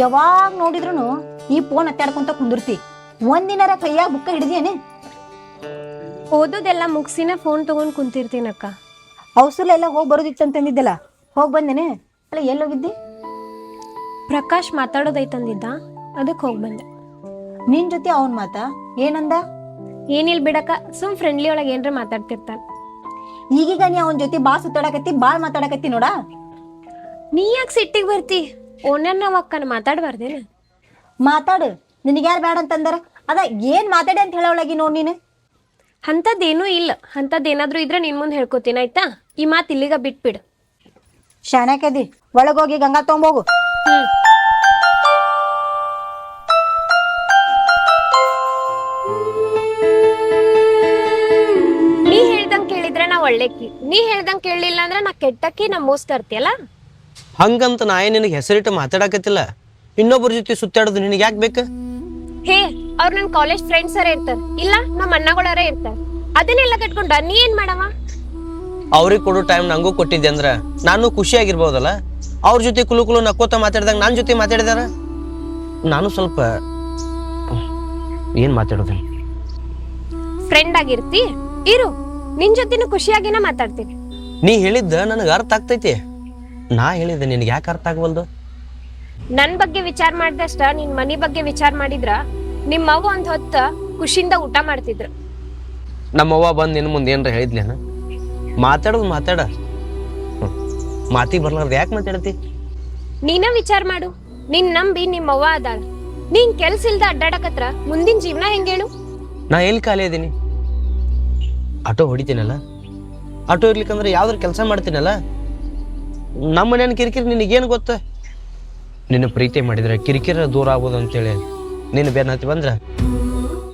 ಯಾವಾಗ ನೋಡಿದ್ರು ಈ ಫೋನ್ ಹತ್ತಾಡ್ಕೊಂತ ಕುಂದಿರ್ತಿ. ಒಂದಿನಾರ ಕೈಯಾಗ ಬುಕ್ಕ ಹಿಡಿದೇನೆ? ಓದೋದೆಲ್ಲ ಮುಗಿಸಿನ ಫೋನ್ ತಗೊಂಡ್ ಕುಂತಿರ್ತೀನಕ್ಕ. ಔಸಲೆಲ್ಲ ಹೋಗಿ ಬರೋದಿತ್ತಂತಂದಿದ್ದಲ್ಲ, ಹೋಗಿ ಬಂದೇನೆ. ಅಲ್ಲ ಎಲ್ಲಿ ಹೋಗಿದ್ದಿ? ಪ್ರಕಾಶ್ ಮಾತಾಡೋದೈತಂದಿದ್ದ, ಅದಕ್ಕೆ ಹೋಗಿ ಬಂದೆ. ನಿನ್ ಜೊತೆ ಅವನ್ ಮಾತಾ ಏನಂದ? ಏನಿಲ್ ಬಿಡಕ್ಕ, ಸುಮ್ ಫ್ರೆಂಡ್ಲಿ ಒಳಗೆ ಏನ್ರ ಮಾತಾಡ್ತಿರ್ತಾನ. ಈಗೀಗ ನೀ ಅವನ ಜೊತೆ ಬಾ ಸುತ್ತಾಡಕತ್ತಿ, ಬಾಳ್ ಮಾತಾಡಕತ್ತಿ ನೋಡ. ನೀ ಯಾಕೆ ಸಿಟ್ಟಿಗೆ ಬರ್ತಿ? ಓನರ್ ನಾವ್ ಅಕ್ಕನ ಮಾತಾಡ್ಬಾರ್ದೇನ? ಮಾತಾಡು, ನಿನಗ್ಯಾರು ಬೇಡ ಅಂತಂದಾರ? ಅದ ಏನ್ ಮಾತಾಡಿ ಅಂತ ಹೇಳೋಳಗಿ ನೋಡ್ ನೀನು. ಅಂಥದ್ದೇನೂ ಇಲ್ಲ. ಅಂಥದ್ದೇನಾದ್ರೂ ಇದ್ರೆ ನಿನ್ ಮುಂದೆ ಹೇಳ್ಕೊತೀನಿ ಆಯ್ತಾ? ಈ ಮಾತು ಇಲ್ಲಿಗ ಬಿಟ್ಬಿಡು. ಶಾಣಕದಿ, ಒಳಗೋಗಿ ಗಂಗಾ ತಗೊಂಬೋಗು. ನೀ ಹೇಳ್ದಂಗ್ ಕೇಳಿದ್ರೆ ನಾ ಒಳ್ಳೆಕಿ, ನೀ ಹೇಳ್ದಂಗ್ ಕೇಳಲಿಲ್ಲ ಅಂದ್ರೆ ನಾ ಕೆಟ್ಟಕ್ಕಿ, ನಾ ಮೋಸ ತರ್ತಿಯಲ್ಲ. ಹಂಗಂತ ನಾ ನಿನಗೆ ಹೆಸರಿಟ್ಟು ಮಾತಾಡಕತ್ತಿಲ್ಲ. ಇನ್ನೊಬ್ಬರ ಜೊತೆ ಸುತ್ತಾಡೋದು ನಿನಗೆ ಯಾಕೆ ಬೇಕು? ಹೇ, ಅವ್ರು ನನ್ ಕಾಲೇಜ್ ಫ್ರೆಂಡ್ಸ್ ಅರೇ ಇರ್ತಾರ, ಇಲ್ಲ ನಮ್ಮ ಅಣ್ಣಗಳರೇ ಇರ್ತಾರ. ಅದನ್ನೆಲ್ಲ ಕಟ್ಕೊಂಡ ನೀ ಏನ್ ಮಾಡವ? ಅವ್ರಿಗೆ ಕೊಡೋ ಟೈಮ್ ನಂಗೂ ಕೊಟ್ಟಿದ್ದೆ ಅಂದ್ರ ನಾನು ಖುಷಿಯಾಗಿರ್ಬೋದಲ್ಲ. ಅವ್ರ ಜೊತೆ ಕುಲು ನಕ್ಕೋತ ಮಾತಾಡಿದಾಗ ನನ್ನ ಜೊತೆ ಮಾತಾಡಿದಾರ. ನಾನು ಸ್ವಲ್ಪ ಏನ್ ಮಾತಾಡೋದು? ಫ್ರೆಂಡ್ ಆಗಿರ್ತಿ ಇರು, ನಿನ್ ಜೊತೆನೂ ಖುಷಿಯಾಗಿನ ಮಾತಾಡ್ತೀನಿ. ನೀ ಹೇಳಿದ್ದ ನನಗೆ ಅರ್ಥ ಆಗ್ತೈತಿ. ನಾ ಹೇಳಿದ್ದೆ ನಿನಗೆ ಯಾಕೆ ಅರ್ಥ ಆಗವಲ್ದು? ನನ್ ಬಗ್ಗೆ ವಿಚಾರ ಮಾಡ್ದಷ್ಟ ನಿನ್ ಮನಿ ಬಗ್ಗೆ ವಿಚಾರ ಮಾಡಿದ್ರ ನಿಮ್ಮ ಅವ್ವ ಒಂದ್ ಹೊತ್ತ ಖುಷಿಯಿಂದ ಊಟ ಮಾಡ್ತಿದ್ರು. ನಮ್ಮವ್ವ ಬಂದು ನಿನ್ನ ಮುಂದೆ ಏನ್ರ ಹೇಳಿದ್ಲೇನ? ಮಾತಾಡೋದು ಮಾತಾಡ, ಮಾತಿಗೆ ಬರ್ಲಾರ್ದು ಯಾಕೆ ಮಾತಾಡತಿ? ನೀನ ವಿಚಾರ ಮಾಡು. ನಿನ್ ನಂಬಿ ನಿಮ್ಮವ್ವ ಅದಾಳ, ನೀನ್ ಕೆಲ್ಸ ಇಲ್ದ ಅಡ್ಡಾಡಕತ್ರ ಮುಂದಿನ ಜೀವನ ಹೆಂಗೇಳು? ನಾ ಎಲ್ಲಿ ಖಾಲಿ ಇದೀನಿ? ಆಟೋ ಹೊಡಿತೀನಲ್ಲ, ಆಟೋ ಇರ್ಲಿಕ್ಕಂದ್ರೆ ಯಾವ್ದಾರು ಕೆಲಸ ಮಾಡ್ತೀನಲ್ಲ. ನಮ್ಮ ಮನೇನ ಕಿರಿಕಿರಿ ನಿನಗೇನು ಗೊತ್ತ? ನಿನ್ನ ಪ್ರೀತಿ ಮಾಡಿದ್ರೆ ಕಿರಿಕಿರಿ ದೂರ ಆಗ್ಬೋದು ಅಂತೇಳಿ ನೀನು ಬೇರೆ ಹತ್ತಿ ಬಂದ್ರ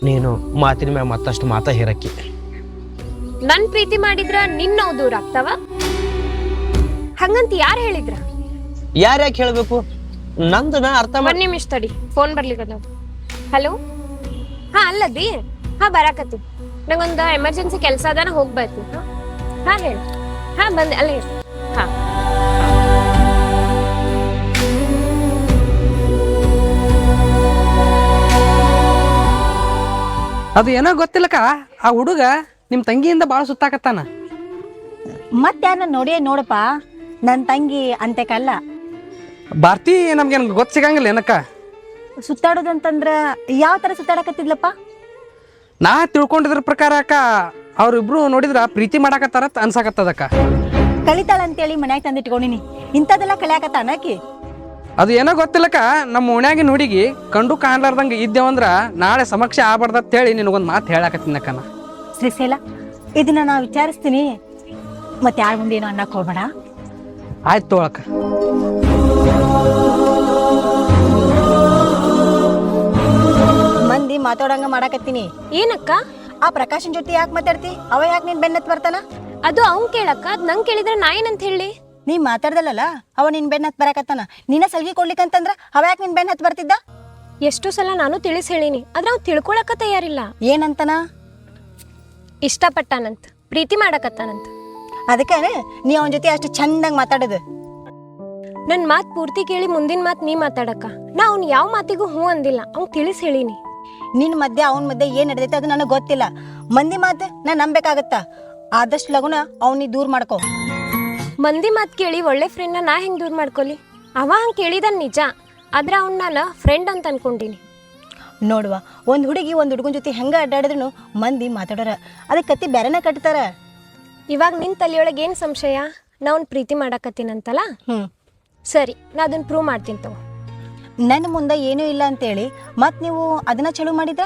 ನೀನು ಮಾತಿನ ಮ್ಯಾಗ ಮತ್ತಷ್ಟು ಮಾತಾ ಹೇರಕ್ಕಿ. ನನ್ ಪ್ರೀತಿ ಮಾಡಿದ್ರ ನಿನ್ನ ದೂರ ಆಗ್ತಾವ ಹಂಗಂತ ಯಾರು ಹೇಳಿದ್ರ? ಯಾರ್ಯಾಕೆ ಹೇಳ್ಬೇಕು? ನಂದು ನಾ ಅರ್ಥ ಮಾಡಿ. ಒಂದ್ ನಿಮಿಷ ತಡಿ, ಫೋನ್ ಬರ್ಲಿಕ್ಕದ. ಹಲೋ, ಹಾ ಅಲ್ಲದಿ, ಹಾ ಬರಾಕತ್ತಿ. ನಂಗೊಂದು ಎಮರ್ಜೆನ್ಸಿ ಕೆಲಸ ಅದ, ಹೋಗಿ ಬರ್ತೀನಿ. ಹಾ ಹೇಳಿ. ಹಾ ಬಂದೆ, ಅಲ್ಲ ಹೇಳಿ. ಹಾ ಅದು ಏನೋ ಗೊತ್ತಿಲ್ಲಕ್ಕ, ಆ ಹುಡುಗ ನಿಮ್ಮ ತಂಗಿಯಿಂದ ಭಾಳ ಸುತ್ತಾಕತ್ತಾನ. ಮತ್ತೆ ಯಾರನ್ನ ನೋಡಿಯೇ ನೋಡಪ್ಪ, ನನ್ನ ತಂಗಿ ಅಂತೆಕಲ್ಲ. ಭಾರತಿ ನಮ್ಗೇನು ಗೊತ್ತು ಸಿಗಂಗಿಲ್ಲ ಏನಕ್ಕ? ಸುತ್ತಾಡೋದಂತಂದ್ರ ಯಾವ ಥರ ಸುತ್ತಾಡಕತ್ತಿದ್ಲಪ್ಪ? ನಾ ತಿಳ್ಕೊಂಡಿದ್ರ ಪ್ರಕಾರ ಅಕ್ಕ, ಅವ್ರಿಬ್ರು ನೋಡಿದ್ರ ಪ್ರೀತಿ ಮಾಡಾಕತ್ತಾರ ಅನ್ಸಾಕತ್ತದಕ್ಕ. ಕಲಿತಾಳಂತೇಳಿ ಮನ್ಯಾಗ ತಂದಿಟ್ಕೊಂಡಿನಿ, ಇಂಥದೆಲ್ಲ ಕಲಿಯಾಕತ್ತ ಅನ್ನಕಿ. ಅದು ಏನೋ ಗೊತ್ತಿಲ್ಲಕ್ಕ, ನಮ್ಮ ಓಣ್ಯಾಗಿನ ಹುಡುಗಿ ಕಂಡು ಕಾಣ್ಲಾರ್ದಂಗೆ ಇದ್ದೇವಂದ್ರ ನಾಳೆ ಸಮಕ್ಷ ಆಗ್ಬಾರ್ದಂತೇಳಿ ನಿನಗೊಂದು ಮಾತು ಹೇಳಾಕತ್ತೀನಕ್ಕ ನಾ. ಶ್ರೀಶೈಲ, ಇದನ್ನ ನಾ ವಿಚಾರಿಸ್ತೀನಿ, ಮತ್ತೆ ಯಾರ ಮುಂದೆ ಏನೋ ಅನ್ನಕ್ ಹೋಗ್ಬೇಡ. ಆಯ್ತು ತೋಳಕ್ಕ. ಮಂದಿ ಮಾತಾಡಂಗ ಮಾಡಾಕತ್ತೀನಿ. ಏನಕ್ಕ? ಆ ಪ್ರಕಾಶನ್ ಜೊತೆ ಯಾಕೆ ಮಾತಾಡ್ತಿ? ಅವ ಯಾಕೆ ನಿನ್ ಬೆನ್ನತ್ ಬರ್ತಾನ? ಅದು ಅವ್ನ್ ಕೇಳಕ್ಕ, ಅದ್ ನಂಗ್ ಕೇಳಿದ್ರೆ ನಾ ಏನಂತ ಹೇಳಿ? ನೀ ಮಾತಾಡ್ದಲ್ಲ, ಅವ ನಿನ್ ಬೆನ್ನ ಹತ್ ಬರಾಕತ್ತಾನ. ನೀನ ಸಲ್ಗಿ ಕೊಡ್ಲಿಕ್ಕಂತಂದ್ರ ಅವ ಯಾಕೆ ನಿನ್ ಬೆನ್ನ ಹತ್ ಬರ್ತಿದ್ದ? ಎಷ್ಟು ಸಲ ನಾನು ತಿಳಿಸ್ ಹೇಳಿನಿ, ಆದ್ರೆ ಅವ್ನು ತಿಳ್ಕೊಳಕ ತಯಾರಿಲ್ಲ. ಏನಂತನ? ಇಷ್ಟಪಟ್ಟಾನಂತ, ಪ್ರೀತಿ ಮಾಡಕತ್ತಾನಂತ. ಅದಕ್ಕೆ ನೀ ಅವನ ಜೊತೆ ಅಷ್ಟು ಚಂದಂಗ್ ಮಾತಾಡೋದು. ನನ್ ಮಾತ್ ಪೂರ್ತಿ ಕೇಳಿ ಮುಂದಿನ ಮಾತ್ ನೀ ಮಾತಾಡಕ್ಕ. ನಾ ಅವ್ನ್ ಯಾವ ಮಾತಿಗೂ ಹೂ ಅಂದಿಲ್ಲ, ಅವ್ನ್ ತಿಳಿಸ್ ಹೇಳಿನಿ. ನಿನ್ ಮಧ್ಯೆ ಅವನ ಮಧ್ಯೆ ಏನ್ ನಡೆದೈತೆ ಅದು ನನಗೆ ಗೊತ್ತಿಲ್ಲ. ಮಂದಿ ಮಾತು ನಾ ನಂಬೇಕಾಗತ್ತ. ಆದಷ್ಟು ಲಗುನ ಅವನಿ ದೂರ ಮಾಡ್ಕೊ. ಮಂದಿ ಮಾತ್ ಕೇಳಿ ಒಳ್ಳೆ ಫ್ರೆಂಡ್ನ ನಾ ಹೆಂಗ್ ದೂರ ಮಾಡ್ಕೊಲಿ? ಅವ ಹಂಗ್ ಕೇಳಿದ ನಿಜ, ಆದ್ರೆ ಅವ್ನ ನಾನು ಫ್ರೆಂಡ್ ಅಂತ ಅನ್ಕೊಂಡಿನಿ. ನೋಡುವ, ಒಂದ್ ಹುಡುಗಿ ಒಂದ್ ಹುಡುಗನ ಜೊತೆ ಹೆಂಗ ಅಡ್ಡಾಡಿದ್ರು ಮಂದಿ ಮಾತಾಡೋರ, ಅದಕ್ಕೆ ಕತ್ತಿ ಬೇರೆನ ಕಟ್ತಾರ. ಇವಾಗ ನಿನ್ ತಲೆಯೊಳಗೆ ಏನ್ ಸಂಶಯ? ನಾ ಅವ್ನ್ ಪ್ರೀತಿ ಮಾಡಕತ್ತೀನಂತಲ್ಲ? ಸರಿ, ನಾ ಅದನ್ನ ಪ್ರೂವ್ ಮಾಡ್ತೀನಿ ತಗೋ. ನನ್ನ ಮುಂದೆ ಏನೂ ಇಲ್ಲ ಅಂತೇಳಿ ಮತ್ ನೀವು ಅದನ್ನ ಚಲೋ ಮಾಡಿದ್ರ?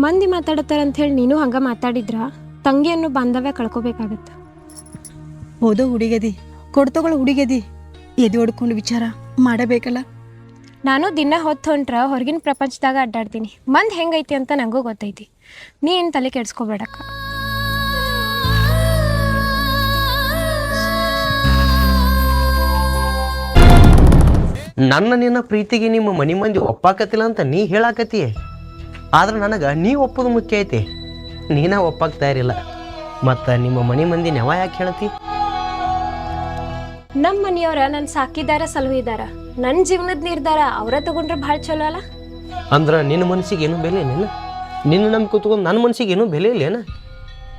ಮಂದಿ ಮಾತಾಡತ್ತಾರ ಅಂತ ಹೇಳಿ ನೀನು ಹಂಗ ಮಾತಾಡಿದ್ರ ತಂಗಿಯನ್ನು ಬಾಂಧವ್ಯ ಕಳ್ಕೊಬೇಕಾಗತ್ತ. ಓದೋ ಹುಡುಗದಿ, ಕೊಡ್ತಗಳು ಹುಡುಗದಿ, ಎದೆ ಹೊಡ್ಕೊಂಡು ವಿಚಾರ ಮಾಡಬೇಕಲ್ಲ. ನಾನು ದಿನ ಹೊತ್ತು ಹೊಂಟ್ರ ಹೊರಗಿನ ಪ್ರಪಂಚದಾಗ ಅಡ್ಡಾಡ್ತೀನಿ. ಮಂದ್ ಹೆಂಗೈತಿ ಅಂತ ನಂಗೂ ಗೊತ್ತೈತಿ. ನೀ ಏನ್ ತಲೆ ಕೆಡ್ಸ್ಕೊಬೇಡಕ್ಕ. ನನ್ನ ನಿನ್ನ ಪ್ರೀತಿಗೆ ನಿಮ್ಮ ಮನೆ ಮಂದಿ ಒಪ್ಪಾಕತಿಲ್ಲ ಅಂತ ನೀ ಹೇಳಾಕತಿ. ಆದ್ರೆ ನನಗೆ ನೀ ಒಪ್ಪೋದು ಮುಖ್ಯ ಐತಿ. ನೀನ ಒಪ್ಪಾಗ್ತಾ ಇರಲಿಲ್ಲ, ಮತ್ತು ನಿಮ್ಮ ಮನೆ ಮಂದಿ ನೆವ ಯಾಕೆ ಹೇಳ್ತಿ? ನಮ್ಮ ಮನೆಯವ್ರ ನನ್ನ ಸಾಕಿದಾರ ಸಲುಹಿದಾರ. ನನ್ನ ಜೀವನದ ನಿರ್ಧಾರ ಅವರ ತಗೊಂಡ್ರೆ ಭಾಳ ಚಲೋ ಅಲ್ಲ. ಅಂದ್ರೆ ನಿನ್ನ ಮನಸ್ಸಿಗೆ ಏನೂ ಬೆಲೆ ಇಲ್ಲೇನ? ನಿನ್ನ ನಂಬಿಕೆ ಕೂತ್ಕೊಂಡು ನನ್ನ ಮನಸ್ಸಿಗೆ ಏನೂ ಬೆಲೆ ಇಲ್ಲೇನ?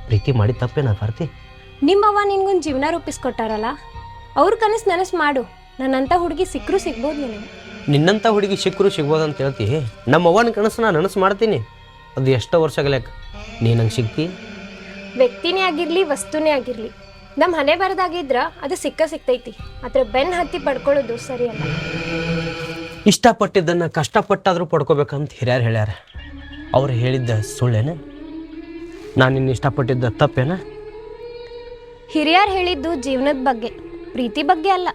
ಪ್ರೀತಿ ಮಾಡಿ ತಪ್ಪೇನ ಭಾರತಿ? ನಿಮ್ಮವ್ವ ನಿನ್ಗೊಂದು ಜೀವನ ರೂಪಿಸ್ಕೊಟ್ಟಾರಲ್ಲ, ಅವ್ರ ಕನಸು ನನಸು ಮಾಡು. ನನ್ನಂಥ ಹುಡುಗಿ ಸಿಕ್ಕರೂ ಸಿಗ್ಬೋದು ನಿನಗೆ. ನಿನ್ನಂಥ ಹುಡುಗಿ ಸಿಕ್ಕರು ಸಿಗ್ಬೋದಂತ ಹೇಳ್ತಿ. ನಮ್ಮ ಅವ್ವನ ಕನಸು ನಾನು ನನಸು ಮಾಡ್ತೀನಿ. ಅದು ಎಷ್ಟೋ ವರ್ಷ ಆಗಲ್ಯಾಕ ನೀ ನಂಗೆ ಸಿಗ್ತಿ? ವ್ಯಕ್ತಿನೇ ಆಗಿರಲಿ ವಸ್ತುನೇ ಆಗಿರಲಿ, ನಮ್ಮ ಹಣೆ ಬರದಾಗಿದ್ರ ಅದು ಸಿಗ್ತೈತಿ. ಅದ್ರ ಬೆನ್ನು ಹತ್ತಿ ಪಡ್ಕೊಳ್ಳೋದು ಸರಿ ಅಲ್ಲ. ಇಷ್ಟಪಟ್ಟಿದ್ದನ್ನು ಕಷ್ಟಪಟ್ಟಾದರೂ ಪಡ್ಕೋಬೇಕಂತ ಹಿರಿಯರು ಹೇಳ್ಯಾರ. ಅವ್ರು ಹೇಳಿದ್ದ ಸುಳ್ಳೇನ? ನಾನು ನಿನ್ನ ಇಷ್ಟಪಟ್ಟಿದ್ದ ತಪ್ಪೇನ? ಹಿರಿಯರು ಹೇಳಿದ್ದು ಜೀವನದ ಬಗ್ಗೆ, ಪ್ರೀತಿ ಬಗ್ಗೆ ಅಲ್ಲ.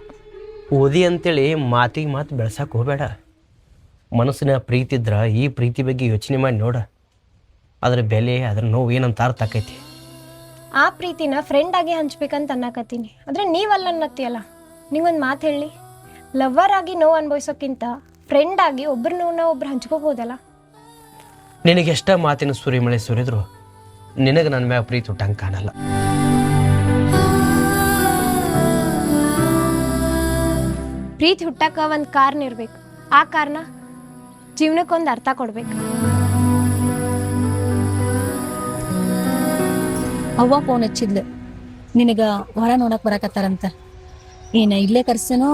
ಓದಿ ಅಂತೇಳಿ ಮಾತಿಗೆ ಮಾತು ಬೆಳ್ಸಕ್ಕೆ ಹೋಗಬೇಡ. ಮನಸ್ಸಿನ ಪ್ರೀತಿ ಇದ್ರೆ ಈ ಪ್ರೀತಿ ಬಗ್ಗೆ ಯೋಚನೆ ಮಾಡಿ ನೋಡ. ಅದ್ರ ಬೆಲೆ, ಅದ್ರ ನೋವು ಏನಂತ ಅರ್ಥ ಆಕೈತಿ. ಆ ಪ್ರೀತಿನ ಫ್ರೆಂಡ್ ಆಗಿ ಹಂಚ್ಬೇಕಂತ ಅನ್ನಕತ್ತೀನಿ, ಆದರೆ ನೀವಲ್ಲ ಅನ್ನತ್ತೀಯಲ್ಲ. ನೀವೊಂದು ಮಾತು ಹೇಳಿ, ಲವ್ವರ್ ಆಗಿ ನೋವು ಅನುಭವಿಸೋಕ್ಕಿಂತ ಫ್ರೆಂಡ್ ಆಗಿ ಒಬ್ರ ನೋವನ್ನ ಒಬ್ರು ಹಂಚ್ಕೋಬೋದಲ್ಲ. ನಿನಗೆಷ್ಟ ಮಾತಿನ ಸುರಿಮಳೆ ಸುರಿದ್ರು ನಿನಗೆ ನನ್ನ ಮ್ಯಾಗ ಪ್ರೀತಿ ಹುಟ್ಟಂಗೆ ಕಾಣಲ್ಲ. ಪ್ರೀತಿ ಹುಟ್ಟಕ್ಕ ಒಂದು ಕಾರಣ ಇರ್ಬೇಕು. ಆ ಕಾರಣ ಜೀವನಕ್ಕೊಂದು ಅರ್ಥ ಕೊಡ್ಬೇಕು. ಅವ್ವ ಫೋನ್ ಹಚ್ಚಿದ್ಲು, ನಿನಗ ಹೊರ ನೋಡಕ್ ಬರಾಕತ್ತಾರಂತ. ಏನ ಇಲ್ಲೇ ಕರ್ಸನೋ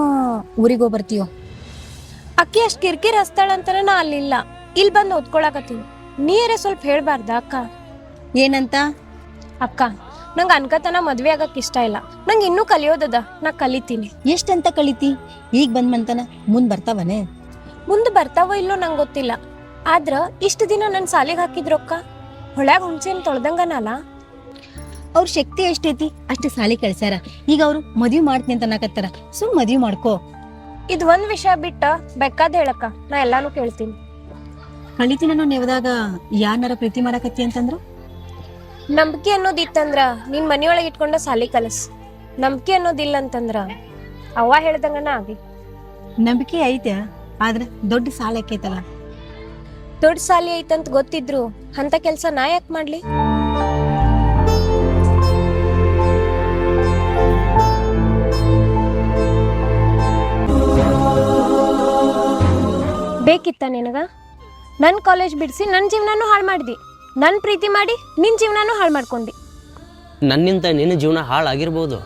ಊರಿಗೆ ಹೋಗಿ ಬರ್ತೀಯೋ? ಅಕ್ಕಿ ಅಷ್ಟು ಕಿರಿಕಿರಿ ಹಸ್ತಾಳಂತಾನೆ ನಾ ಅಲ್ಲಿಲ್ಲ, ಇಲ್ಲಿ ಬಂದು ಓದ್ಕೊಳಕತ್ತೀನಿ. ನೀರೇ ಸ್ವಲ್ಪ ಹೇಳ್ಬಾರ್ದ ಅಕ್ಕ? ಏನಂತ? ಅಕ್ಕ, ನಂಗೆ ಅನ್ಕತನ ಮದ್ವೆ ಆಗಕ್ಕೆ ಇಷ್ಟ ಇಲ್ಲ. ನಂಗೆ ಇನ್ನೂ ಕಲಿಯೋದದ, ನಾ ಕಲಿತೀನಿ. ಎಷ್ಟಂತ ಕಲಿತಿ? ಈಗ ಬಂದ್ಮಂತನ ಮುಂದ್ ಬರ್ತಾವನೆ? ಮುಂದೆ ಬರ್ತಾವೋ ಇಲ್ಲೋ ನಂಗೆ ಗೊತ್ತಿಲ್ಲ. ಆದ್ರ ಇಷ್ಟು ದಿನ ನನ್ನ ಸಾಲಿಗೆ ಹಾಕಿದ್ರೊಕ್ಕ ಹೊಳ್ಯಾಗ ಹುಣ್ಸೆನ್ ತೊಳ್ದಂಗನಲ್ಲ. ಅವ್ರ ಶಕ್ತಿ ಎಷ್ಟೈತಿ ಅಷ್ಟು ಸಾಲಿ ಕಳ್ಸ್ಯಾರ. ಈಗ ಅವ್ರು ಮದ್ವಿ ಮಾಡ್ತೀನಿ ಅಂತ ಅನ್ನಕತ್ತಾರ. ಸುಮ್ ಮದ್ವಿ ಮಾಡ್ಕೋ. ಇದು ಒಂದ್ ವಿಷಯ ಬಿಟ್ಟ ಬೇಕಾದ ಹೇಳಕ್ಕ, ನಾ ಎಲ್ಲಾನು ಕೇಳ್ತೀನಿ. ಕಳಿತಿನ ನೆವದಾಗ ಯಾರನ್ನಾರ ಪ್ರೀತಿ ಮಾಡಕತ್ತಿ ಅಂತಂದ್ರು? ನಂಬಿಕೆ ಅನ್ನೋದಿತ್ತಂದ್ರ ನಿನ್ ಮನಿಯೊಳಗೆ ಇಟ್ಕೊಂಡ ಸಾಲಿ ಕಲಸ್. ನಂಬಿಕೆ ಅನ್ನೋದಿಲ್ಲ ಅಂತಂದ್ರ ಅವ್ವ ಹೇಳ್ದಂಗನ ಆಗಿ. ನಂಬಿಕೆ ಐತೆ, ಆದ್ರ ದೊಡ್ಡ ಸಾಲ ಆಕೈತಲ್ಲ. ದೊಡ್ಡ ಸಾಲಿ ಐತಂತ ಗೊತ್ತಿದ್ರು ಅಂತ ಕೆಲ್ಸ ನಾ ಯಾಕೆ ಮಾಡ್ಲಿ? ಬೇಕಿತ್ತ ನಿನಗ? ನನ್ನ ಕಾಲೇಜ್ ಬಿಡಿಸಿ ನನ್ನ ಜೀವನನೂ ಹಾಳು ಮಾಡಿದಿ. ನನ್ನ ಪ್ರೀತಿ ಮಾಡಿ ನಿನ್ನ ಜೀವನನೂ ಹಾಳು ಮಾಡ್ಕೊಂಡಿ. ನನ್ನಿಂದ ನಿನ್ನ ಜೀವನ ಹಾಳಾಗಿರ್ಬೋದು.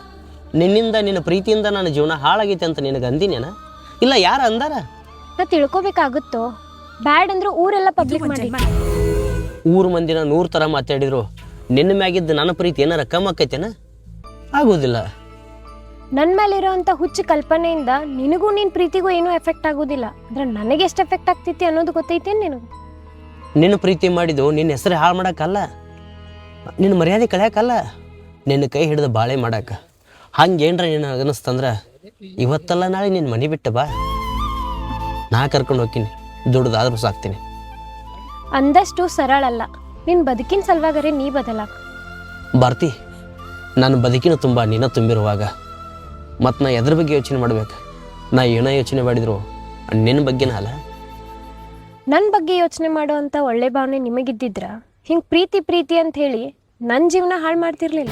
ನಿನ್ನಿಂದ ನಿನ್ನ ಪ್ರೀತಿಯಿಂದ ನನ್ನ ಜೀವನ ಹಾಳಾಗೈತೆ ಅಂತ ನಿನಗೆ ಅಂದಿನೇನ? ಇಲ್ಲ ಯಾರು ಅಂದಾರ? ನಾ ತಿಳ್ಕೊಬೇಕಾಗುತ್ತೋ? ಬ್ಯಾಡ್ ಅಂದ್ರೆ ಊರೆಲ್ಲ ಪಬ್ಲಿಕ್ ಮಾಡಿ. ಊರು ಮಂದಿನ 100 ಥರ ಮಾತಾಡಿದ್ರು ನಿನ್ನ ಮ್ಯಾಗಿದ್ದು ನನ್ನ ಪ್ರೀತಿ ಏನಾರ ಕಮ್ಮಿ ಆಕೈತೇನ? ಆಗೋದಿಲ್ಲ. ನನ್ನ ಮೇಲಿರೋ ಅಂಥ ಹುಚ್ಚು ಕಲ್ಪನೆಯಿಂದ ನಿನಗೂ ನಿನ್ನ ಪ್ರೀತಿಗೂ ಏನೂ ಎಫೆಕ್ಟ್ ಆಗೋದಿಲ್ಲ. ಅಂದ್ರೆ ನನಗೆ ಎಷ್ಟು ಎಫೆಕ್ಟ್ ಆಗ್ತೈತಿ ಅನ್ನೋದು ಗೊತ್ತೈತೇನು ನಿನಗೆ? ನಿನ್ನ ಪ್ರೀತಿ ಮಾಡಿದ್ದು ನಿನ್ನ ಹೆಸರು ಹಾಳು ಮಾಡೋಕ್ಕಲ್ಲ, ನಿನ್ನ ಮರ್ಯಾದೆ ಕಳ್ಯಾಕಲ್ಲ, ನಿನ್ನ ಕೈ ಹಿಡಿದು ಬಾಳೆ ಮಾಡಕ್ಕೆ. ಹಂಗೇನ್ರ ನೀನು ಅನಿಸ್ತಂದ್ರೆ ಇವತ್ತಲ್ಲ ನಾಳೆ ನಿನ್ನ ಮನೆ ಬಿಟ್ಟು ಬಾ, ನಾ ಕರ್ಕೊಂಡು ಹೋಗ್ತೀನಿ. ದುಡ್ದಾದ್ರೂ ಸಾಕ್ತೀನಿ. ಅಂದಷ್ಟು ಸರಳ ಅಲ್ಲ. ನಿನ್ನ ಬದುಕಿನ ಸಲುವಾಗರೆ ನೀ ಬದಲಾಗ ಭಾರತಿ. ನನ್ನ ಬದುಕಿನ ತುಂಬ ನೀನ ತುಂಬಿರುವಾಗ ಮತ್ತು ನಾ ಎದ್ರ ಬಗ್ಗೆ ಯೋಚನೆ ಮಾಡ್ಬೇಕು? ನಾ ಏನೋ ಯೋಚನೆ ಮಾಡಿದ್ರು ನಿನ್ನ ಬಗ್ಗೆನ ಅಲ್ಲ. ನನ್ನ ಬಗ್ಗೆ ಯೋಚನೆ ಮಾಡೋ ಅಂಥ ಒಳ್ಳೆ ಭಾವನೆ ನಿಮಗಿದ್ದಿದ್ರ ಹಿಂಗೆ ಪ್ರೀತಿ ಪ್ರೀತಿ ಅಂತ ಹೇಳಿ ನನ್ನ ಜೀವನ ಹಾಳು ಮಾಡ್ತಿರ್ಲಿಲ್ಲ.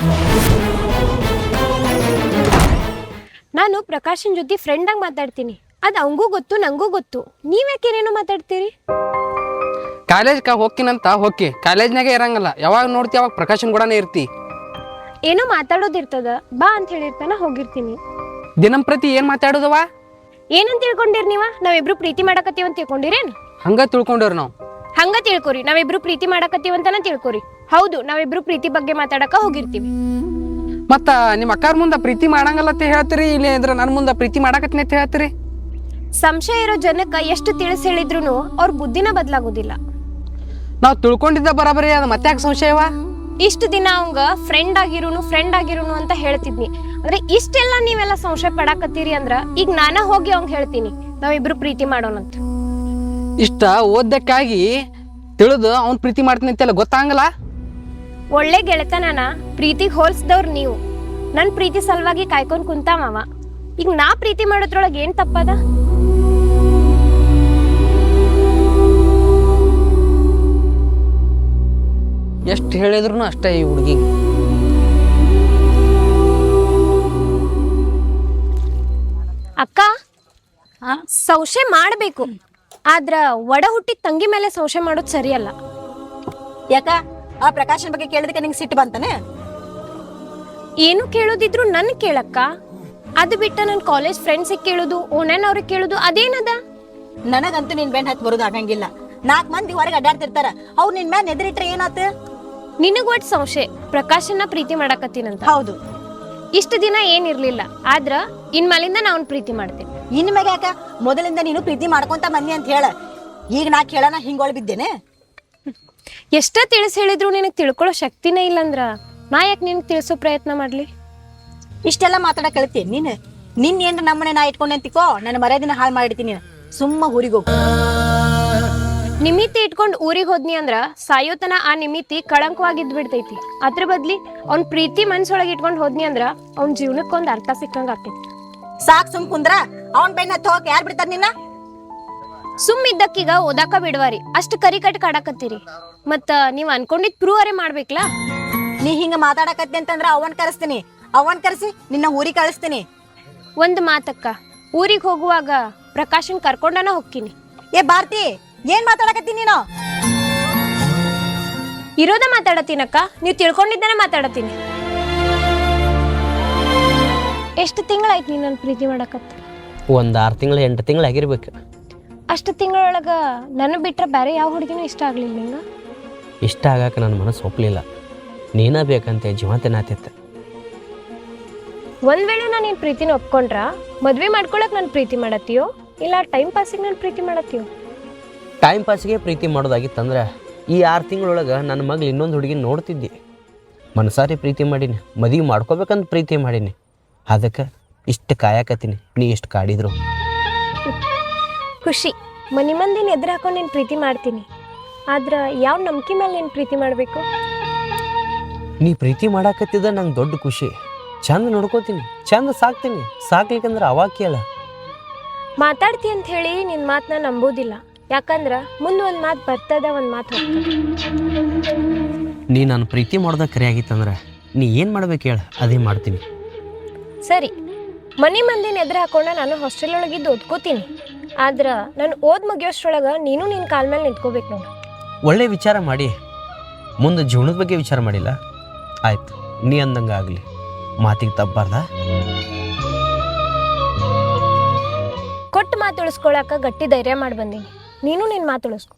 ನಾನು ಪ್ರಕಾಶನ್ ಜೊತೆ ಫ್ರೆಂಡಾಗಿ ಮಾತಾಡ್ತೀನಿ, ಅದು ಅವಂಗೂ ಗೊತ್ತು ನಂಗೂ ಗೊತ್ತು. ನೀವ್ಯಾಕೆ ಏನೇನೋ ಮಾತಾಡ್ತೀರಿ? ಕಾಲೇಜ್ಕ ಹೋಗ್ತೀನಂತ ಹೋಗಿ ಕಾಲೇಜ್ನಾಗೆ ಇರಂಗಲ್ಲ. ಯಾವಾಗ ನೋಡ್ತಿ ಅವಾಗ ಪ್ರಕಾಶನ್ ಕೂಡನೇ ಇರ್ತಿ. ಏನೋ ಮಾತಾಡೋದಿರ್ತದ, ಬಾ ಅಂತ ಹೇಳಿರ್ತಾನ, ಹೋಗಿರ್ತೀನಿ. ದಿನಂಪ್ರತಿ ಏನ್ ಮಾತಾಡೋದವ? ಏನಂತ ತಿಳ್ಕೊಂಡಿರಿ ನೀವ? ನಾವಿಬ್ರು ಪ್ರೀತಿ ಮಾಡಕತ್ತೀವಿ ಅಂತ ತಿಳ್ಕೊಂಡಿರೇನು? ಹಂಗ ತಿಳ್ಕೊಂಡವ್ರಿ ನಾವು. ಹಂಗ ತಿಳ್ಕೊರಿ, ನಾವಿಬ್ರು ಪ್ರೀತಿ ಮಾಡಕತ್ತೀವಿ ಅಂತಾನ ತಿಳ್ಕೊರಿ. ಹೌದು, ನಾವಿಬ್ರು ಪ್ರೀತಿ ಬಗ್ಗೆ ಮಾತಾಡಕ ಹೋಗಿರ್ತೀವಿ. ಮತ್ತ ನಿಮ್ಮ ಅಕ್ಕಾರ ಮುಂದ ಪ್ರೀತಿ ಮಾಡಂಗಲ್ಲ ಅಂತ ಹೇಳ್ತೀರಿ, ಇಲ್ಲ ಅಂದ್ರೆ ನನ್ನ ಮುಂದ ಪ್ರೀತಿ ಮಾಡಕತ್ತೀನಿ ಅಂತ ಹೇಳ್ತೀರಿ. ಸಂಶಯ ಇರೋ ಜನಕ್ಕ ಎಷ್ಟು ತಿಳಿಸಿ ಹೇಳಿದ್ರು ಅವ್ರ ಬುದ್ಧಿನ ಬದಲಾಗೋದಿಲ್ಲ. ನಾವು ತಿಳ್ಕೊಂಡಿದ್ದ ಬರಾಬರಿ, ಅದು ಮತ್ತೆ ಯಾಕೆ ಸಂಶಯವ? ಇಷ್ಟು ದಿನ ಅವಂಗ ಫ್ರೆಂಡ್ ಆಗಿರುನು ಅಂತ ಹೇಳ್ತಿದ್ನಿ. ಆದ್ರೆ ಇಷ್ಟೆಲ್ಲ ನೀವೆಲ್ಲ ಸಂಶಯ ಪಡಾಕತ್ತೀರಿ ಅಂದ್ರ ಈಗ ನಾನ ಹೋಗಿ ಅವಂಗ ಹೇಳ್ತೀನಿ ನಾವಿಬ್ರು ಪ್ರೀತಿ ಮಾಡೋಣಂತ. ಇಷ್ಟ ಓದಕ್ಕಾಗಿ ತಿಳಿದು ಅವ್ನ್ ಪ್ರೀತಿ ಮಾಡ್ತೀನಿ ಅಂತೆಲ್ಲ ಗೊತ್ತಾಗಲ್ಲ. ಒಳ್ಳೆ ಗೆಳೆತನನ ಪ್ರೀತಿಗೆ ಹೋಲ್ಸ್ದವ್ರು ನೀವು. ನನ್ ಪ್ರೀತಿ ಸಲುವಾಗಿ ಕಾಯ್ಕೊಂಡ್ ಕುಂತಾಮವ. ಈಗ ನಾ ಪ್ರೀತಿ ಮಾಡೋದ್ರೊಳಗೆ ಏನ್ ತಪ್ಪದ? ಎಷ್ಟು ಹೇಳಿದ್ರು ಅಷ್ಟೇ ಈ ಹುಡುಗಿ. ಅಕ್ಕ ಸಂಶಯ ಮಾಡಬೇಕು, ಆದ್ರ ಒಡ ಹುಟ್ಟಿದ ತಂಗಿ ಮೇಲೆ ಸಂಶಯ ಮಾಡೋದು ಸರಿಯಲ್ಲ. ಯಾಕ ಆ ಪ್ರಕಾಶನ್ ಬಗ್ಗೆ ಕೇಳಿದಕ್ಕೆ ನಿಂಗೆ ಸಿಟ್ಟು ಬಂತಾನೆ? ಏನು ಕೇಳೋದಿದ್ರು ನನ್ ಕೇಳಕ್ಕ, ಅದು ಬಿಟ್ಟ ನನ್ ಕಾಲೇಜ್ ಫ್ರೆಂಡ್ಸಿಗೆ ಕೇಳುದು, ಓನನ್ ಅವ್ರಿಗೆ ಕೇಳುದು ಅದೇನದ? ನನಗಂತೂ ನಿನ್ ಬೆನ್ ಹತ್ತಿ ಬರೋದು ಆಗಂಗಿಲ್ಲ. 4 ಮಂದಿ ಹೊರಗೆ ಅಡ್ಡಾಡ್ತಿರ್ತಾರ, ಅವ್ರು ನಿನ್ ಮ್ಯಾಲ ಎದುರಿಟ್ರೆ ಏನಾತ? ನಿನಗ್ ಒಟ್ಟು ಸಂಶಯ ಪ್ರಕಾಶನ್ನ ಪ್ರೀತಿ ಮಾಡಕತ್ತೀನಂತ. ಹೌದು. ಇಷ್ಟು ದಿನ ಏನಿರ್ಲಿಲ್ಲ, ಆದ್ರ ಇನ್ಮೇಲಿಂದ ನಾ ಅವ್ನ್ ಪ್ರೀತಿ ಮಾಡ್ತೇನೆ. ಇನ್ಮ್ಯಾಗ ಯಾಕ? ಮೊದಲಿಂದ ನೀನು ಪ್ರೀತಿ ಮಾಡ್ಕೊಂತ ಬಂದಿ ಅಂತ ಹೇಳ. ಈಗ ನಾ ಕೇಳನ ಹಿಂಗೊಳ್ ಬಿದ್ದೇನೆ? ಎಷ್ಟ ತಿಳಿಸ್ ಹೇಳಿದ್ರು ನಿನಗ್ ತಿಳ್ಕೊಳ್ಳೋ ಶಕ್ತಿನೇ ಇಲ್ಲಂದ್ರ ನಾ ಯಾಕೆ ನಿನಗ್ ತಿಳಿಸೋ ಪ್ರಯತ್ನ ಮಾಡ್ಲಿ? ಇಷ್ಟೆಲ್ಲ ಮಾತಾಡಕ್ ಕಳಿತೀನಿ ನೀನು. ನಿನ್ ಏನ್ರ ನಮ್ಮನೆ ನಾ ಇಟ್ಕೊಂಡೆ ಅಂತಿಕೋ, ನನ್ನ ಮರ್ಯಾದಿನ ಹಾಳು ಮಾಡಿಡ್ತೀನಿ. ಸುಮ್ಮ ಊರಿಗೆ ಹೋಗು. ನಿಮಿತಿ ಇಟ್ಕೊಂಡ್ ಊರಿಗೆ ಹೋದ್ನಿ ಅಂದ್ರ ಸಾಯೋತನ ಆ ನಿಮಿತಿ ಕಳಂಕವಾಗಿದ್ ಬಿಡ್ತೈತಿ. ಅದ್ರ ಬದ್ಲಿ ಅವ್ನ್ ಪ್ರೀತಿ ಮನ್ಸೊಳಗೆ ಇಟ್ಕೊಂಡ್ ಹೋದ್ನಿ ಅಂದ್ರ ಅವ್ನ್ ಜೀವನಕ್ಕೊಂದ್ ಅರ್ಥ ಸಿಕ್ಕಂಗ ಆಕೈತಿ. ಸಾಕ್ ಸುಮ್ ಕುಂದ್ರ. ಅವನ್ ಬೆನ್ನ ಹೋಗಕ್ ಯಾರು ಬಿಡ್ತಾರ ನಿನ್ನ? ಸುಮ್ ಇದ್ದಕ್ಕೀಗ ಓದಾಕ ಬಿಡ್ವಾರಿ, ಅಷ್ಟ್ ಕರಿ ಕಟ್ ಕಾಡಕತ್ತೀರಿ. ಮತ್ತ ನೀವ್ ಅನ್ಕೊಂಡಿದ್ ಪ್ರೂವ್ ಅರೆ ಮಾಡ್ಬೇಕಲ್ಲ. ನೀ ಹಿಂಗ ಮಾತಾಡಕತ್ತಿ ಅಂತಂದ್ರ ಅವನ್ ಕರೆಸ್ತೀನಿ. ಅವನ್ ಕರೆಸಿ ನಿನ್ನ ಊರಿಗೆ ಕಳಿಸ್ತೀನಿ. ಒಂದ್ ಮಾತಕ್ಕ, ಊರಿಗೆ ಹೋಗುವಾಗ ಪ್ರಕಾಶನ್ ಕರ್ಕೊಂಡನ ಹೋಗ್ತೀನಿ. ಏ ಭಾರತಿ, ಏನ್ ಮಾತಾಡಕತ್ತಿ ನೀನು? ಇರೋದ ಮಾತಾಡತೀನಕ್ಕ, ನೀವ್ ತಿಳ್ಕೊಂಡಿದ್ದೇನೆ ಮಾತಾಡತೀನಿ. ಎಷ್ಟು ತಿಂಗಳಾಯ್ತು ನೀನ್ ನನ್ ಪ್ರೀತಿ ಮಾಡಕತ್ತ? ಒಂದು 6 ತಿಂಗಳು 8 ತಿಂಗಳು ಆಗಿರ್ಬೇಕು. ಅಷ್ಟು ತಿಂಗಳೊಳಗ ನನ್ನ ಬಿಟ್ರೆ ಬೇರೆ ಯಾವ ಹುಡುಗಿನೂ ಇಷ್ಟ ಆಗ್ಲಿಲ್ಲ ನಿಂಗ? ಇಷ್ಟ ಆಗಾಕ ನನ್ನ ಮನಸ್ಸು ಒಪ್ಪಲಿಲ್ಲ. ನೀನ ಬೇಕಂತೆ ಜೀವಂತನಾತಿತ್ತು. ಒಂದ್ ವೇಳೆ ನಾನು ನಿನ್ ಪ್ರೀತಿನ ಒಪ್ಕೊಂಡ್ರ ಮದ್ವೆ ಮಾಡ್ಕೊಳಕ್ ನನ್ ಪ್ರೀತಿ ಮಾಡತ್ತೀಯೋ ಇಲ್ಲ ಟೈಮ್ ಪಾಸಿಗೆ ನನ್ ಪ್ರೀತಿ ಮಾಡತ್ತೀಯೋ? ಟೈಮ್ ಪಾಸಿಗೆ ಪ್ರೀತಿ ಮಾಡೋದಾಗಿತ್ತಂದ್ರೆ ಈ 6 ತಿಂಗಳೊಳಗೆ ನನ್ನ ಮಗಳು ಇನ್ನೊಂದು ಹುಡುಗಿ ನೋಡ್ತಿದ್ದಿ. ಮನಸಾರಿ ಪ್ರೀತಿ ಮಾಡೀನಿ, ಮದುವೆ ಮಾಡ್ಕೋಬೇಕಂತ ಪ್ರೀತಿ ಮಾಡೀನಿ. ಅದಕ್ಕೆ ಇಷ್ಟು ಕಾಯಕತ್ತೀನಿ, ನೀ ಎಷ್ಟು ಕಾಡಿದ್ರು. ಖುಷಿ, ಮನಿ ಮಂದಿನ ಎದುರು ಹಾಕೊಂಡು ನೀನು ಪ್ರೀತಿ ಮಾಡ್ತೀನಿ. ಆದ್ರೆ ಯಾವ ನಂಬಿಕೆ ಮೇಲೆ ನೀನು ಪ್ರೀತಿ ಮಾಡಬೇಕು? ನೀ ಪ್ರೀತಿ ಮಾಡಾಕತ್ತಿದ್ದ ನಂಗೆ ದೊಡ್ಡ ಖುಷಿ. ಚಂದ ನೋಡ್ಕೋತೀನಿ, ಚಂದ ಸಾಕ್ತೀನಿ. ಸಾಕ್ಲಿಕ್ಕಂದ್ರೆ ಅವಾಗ ಕೇಳ. ಮಾತಾಡ್ತಿ ಅಂತ ಹೇಳಿ ನಿನ್ನ ಮಾತನ್ನ ನಂಬೋದಿಲ್ಲ. ಯಾಕಂದ್ರೆ ಮುಂದೆ ಒಂದು ಮಾತು ಬರ್ತದ, ಒಂದು ಮಾತು ಹೋಗ್ತದೆ. ನೀ ನಾನು ಪ್ರೀತಿ ಮಾಡೋದಾಗ ಕರೆ ಆಗಿತ್ತಂದ್ರೆ ನೀ ಏನು ಮಾಡ್ಬೇಕು ಹೇಳ, ಅದೇ ಮಾಡ್ತೀನಿ. ಸರಿ, ಮನಿ ಮಂದಿನ ಎದುರು ಹಾಕೊಂಡ ನಾನು ಹಾಸ್ಟೆಲ್ ಒಳಗಿದ್ದು ಓದ್ಕೋತೀನಿ. ಆದ್ರೆ ನಾನು ಓದ್ ಮುಗಿಯೋಷ್ಟ್ರೊಳಗೆ ನೀನು ನಿನ್ನ ಕಾಲ ಮೇಲೆ ನಿಂತ್ಕೋಬೇಕು ನೋಡು. ಒಳ್ಳೆ ವಿಚಾರ ಮಾಡಿ, ಮುಂದೆ ಜೀವನದ ಬಗ್ಗೆ ವಿಚಾರ ಮಾಡಿಲ್ಲ. ಆಯ್ತು, ನೀ ಅಂದಂಗೆ ಆಗಲಿ. ಮಾತಿಗೆ ತಪ್ಪಾರ್ದ? ಕೊಟ್ಟು ಮಾತು ಉಳಿಸ್ಕೊಳಕ ಗಟ್ಟಿ ಧೈರ್ಯ ಮಾಡಿ ಬಂದೀನಿ. ನೀನು ನಿನ್ನ ಮಾತು ಉಳಿಸ್ಕೊ.